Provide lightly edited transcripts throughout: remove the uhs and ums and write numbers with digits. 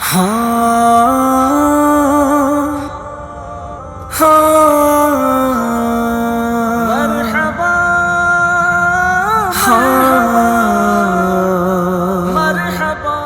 مرحبا مرحبا۔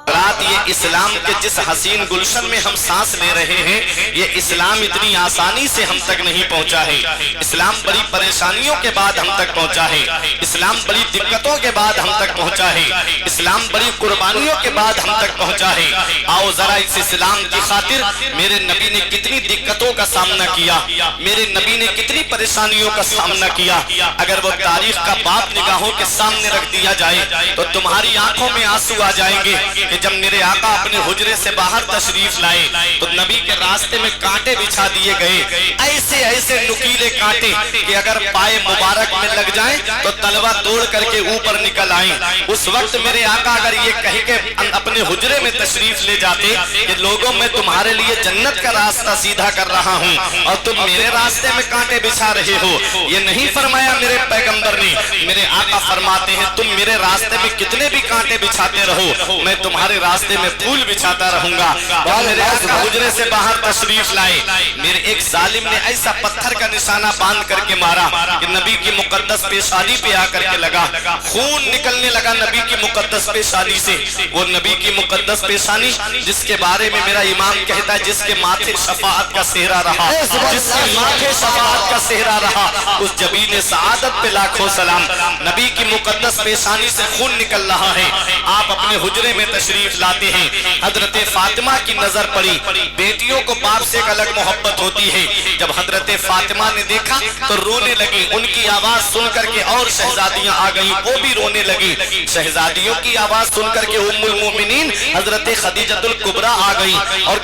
رات یہ اسلام کے جس حسین گلشن میں ہم سانس لے رہے ہیں، یہ اسلام اتنی آسانی سے ہم تک نہیں پہنچا ہے۔ اسلام بڑی پریشانیوں کے بعد ہم تک پہنچا ہے۔ اسلام بڑی دقتوں کے بعد ہم تک پہنچا ہے۔ اسلام بڑی قربانیوں کے بعد ہم تک پہنچا ہے۔ آؤ ذرا اس اسلام کی خاطر میرے نبی نے کتنی دقتوں کا سامنا کیا، میرے نبی نے کتنی پریشانیوں کا سامنا کیا۔ اگر وہ تاریخ کا باب نگاہوں کے سامنے رکھ دیا جائے تو تمہاری آنکھوں میں آنسو آ جائیں گے کہ جب میرے آقا اپنے حجرے سے باہر تشریف لائے تو نبی کے راستے میں کانٹے بچھا دیے گئے، ایسے ایسے نکیلے کانٹے کہ اگر پائے مبارک میں لگ جائیں تو تلوار توڑ کر کے اوپر نکل آئیں۔ اس وقت میرے آقا اگر یہ کہہ کے اپنے حجرے میں تشریف لے جاتے کہ لوگوں میں تمہارے لیے جنت کا راستہ سیدھا کر رہا ہوں اور تم میرے راستے میں کانٹے بچھا رہے ہو، یہ نہیں فرمایا میرے پیغمبر نے۔ میرے آقا فرماتے ہیں تم میرے راستے میں کتنے بھی کانٹے بچھاتے رہو، میں تمہارے راستے میں پھول بچھاتا رہوں گا۔ اور میرے آقا حجرے سے باہر تشریف لائے، میرے ایک ظالم نے ایسا پتھر کا نشانہ باندھ کر کے مارا کہ نبی کی مقدس پیشانی پہ آ کر کے لگا، خون نکلنے لگا نبی کی مقدس پیشانی سے۔ وہ نبی کی مقدس پیشانی جس کے بارے میں میرا امام کہتا ہے جس کے ماتھے شفاعت کا سہرا رہا، جس کے ماتھے شفاعت کا سہرا رہا، اس جبین سعادت پہ لاکھوں سلام۔ نبی کی مقدس پیشانی سے خون نکل رہا ہے، آپ اپنے حجرے میں تشریف لاتے ہیں۔ حضرت فاطمہ کی نظر پڑی، بیٹیوں کو باپ سے ایک الگ محبت ہوتی ہے۔ جب حضرت فاطمہ نے دیکھا تو رونے لگی، ان کی آواز سن کر کے اور شہزادیاں آ گئیں، وہ بھی رونے لگی۔ شہزادیوں کی آواز سن کر کے ام المومنین حضرت خدیجہ الکبریٰ آ گئیں اور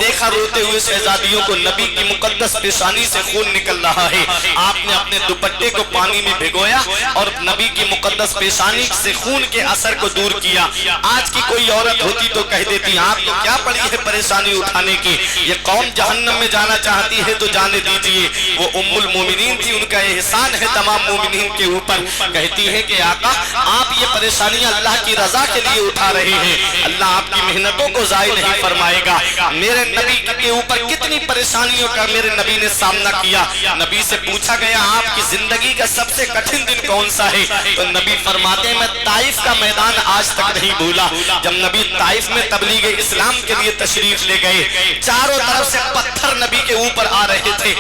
دیکھا روتے ہوئے شہزادیوں کو نبی کی مقدس پیشانی سے خون نکل رہا ہے۔ آپ نے اپنے دوپٹے کو پانی میں بھگویا اور نبی کی مقدس پیشانی سے خون کے اثر کو دور کیا۔ آج کی کوئی عورت ہوتی تو کہہ دیتی آپ کو کیا پڑی ہے پریشانی اٹھانے کی، یہ قوم جہنم میں جانا چاہتی ہے تو جانے دیجئے۔ وہ ام المومنین تھی، ان کا احسان ہے تمام مومنین کے اوپر، کہتی ہے کہ آقا آپ یہ پریشانیاں اللہ کی رضا کے لیے اٹھا رہے ہیں، اللہ آپ کی محنتوں کو ضائع نہیں فرمائے گا۔ میرے نبی کے اوپر کتنی پریشانیوں کا میرے نبی نے سامنا کیا۔ نبی سے پوچھا گیا آپ کی زندگی کا سب سے کٹھن دن کون سا ہے، تو نبی فرماتے ہیں میں طائف کا میدان آج تک نہیں بھولا۔ جب نبی طائف میں تبلیغ اسلام کے لیے تشریف لے گئے، چاروں طرف سے پتھر نبی کے اوپر آ رہے تھے۔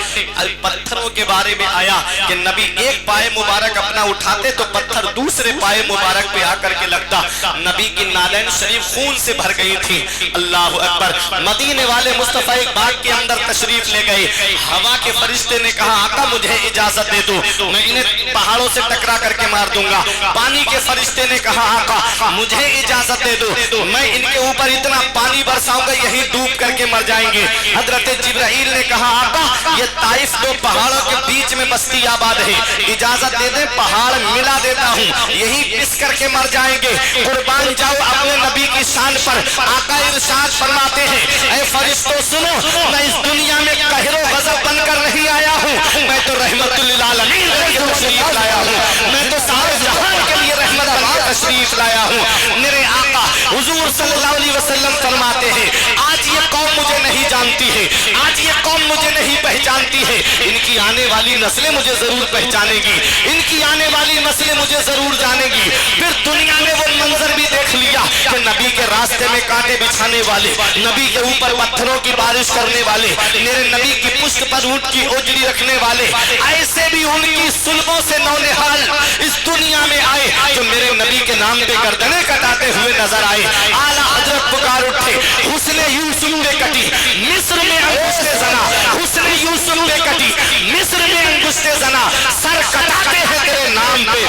پتھروں کے بارے میں آیا کہ نبی ایک پائے مبارک اپنا اٹھاتے تو پتھر دوسرے پائے مبارک پہ آ کر کے لگتا۔ نبی کی نالین شریف خون سے بھر گئی تھی۔ اللہ اکبر۔ مدینے والے مصطفیٰ ایک باغ کے اندر تشریف لے گئے، ہوا کے فرشتے نے کہا آقا مجھے اجازت دے دو، میں انہیں پہاڑوں سے ٹکرا کر کے مار دوں گا۔ پانی کے فرشتے نے کہا آقا مجھے اجازت دے دو، میں ان کے اوپر اتنا پانی برساؤں گا یہی ڈوب کر کے مر جائیں گے۔ حضرت جبرائیل نے کہا آقا یہ طائف دو پہاڑوں کے بیچ میں بستی آباد ہے، اجازت دے دیں پہاڑ ملا دیتا ہوں یہی پس کر کے مر جائیں گے۔ قربان جاؤ اپنے نبی کی شان پر۔ آقا ارشاد فرماتے ہیں اے فرشتوں سنو، میں اس دنیا میں قہر و غضب بن کر نہیں آیا ہوں، میں تو رحمت للعالمین کے لیے تشریف لایا ہوں، میں تو سارے جہان کے لیے رحمت بن کے تشریف لایا ہوں۔ میرے آقا حضور صلی اللہ علیہ وسلم فرماتے ہیں آج یہ قوم مجھے نہیں جانتی ہے، آج یہ قوم مجھے نہیں پہچانتی ہے، ان کی آنے والی نسلیں مجھے ضرور پہچانے گی، ان کی آنے والی نسلیں مجھے ضرور جانے گی۔ پھر دنیا نے وہ منظر بھی دیکھ لیا کہ نبی کے راستے میں کانٹے بچھانے والے، نبی کے اوپر پتھروں کی بارش کرنے والے، میرے نبی کی پشت پر اونٹ کی اوجری رکھنے والے، ایسے بھی ان کی صلبوں سے نونہال اس دنیا میں آئے جو میرے نبی کے نام پہ گردنیں کٹاتے ہوئے نظر آئے۔ اعلیٰ حضرت پکار اٹھے حسن یوسف پہ کٹی مصر میں انگشت زنا، حسن یوسف پہ کٹی مصر میں انگشت زنا، سر کٹاتے ہیں تیرے نام پہ۔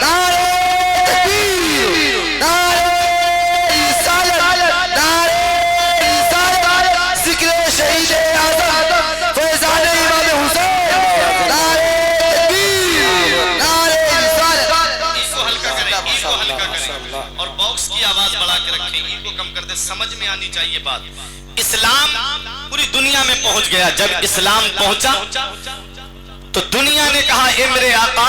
نعرہ تکبیر، نعرہ رسالت، نعرہ رسالت، ذکر شہید اعظم فیضان امام حسین، نعرہ تکبیر، نعرہ رسالت۔ ایگو ہلکا کریں، ایگو ہلکا کریں اور باکس کی آواز بڑھا کے رکھیں، ایگو کم کر دیں، سمجھ میں آنی چاہیے بات۔ اسلام پوری دنیا میں پہنچ گیا، جب اسلام پہنچا تو دنیا نے کہا اے میرے آقا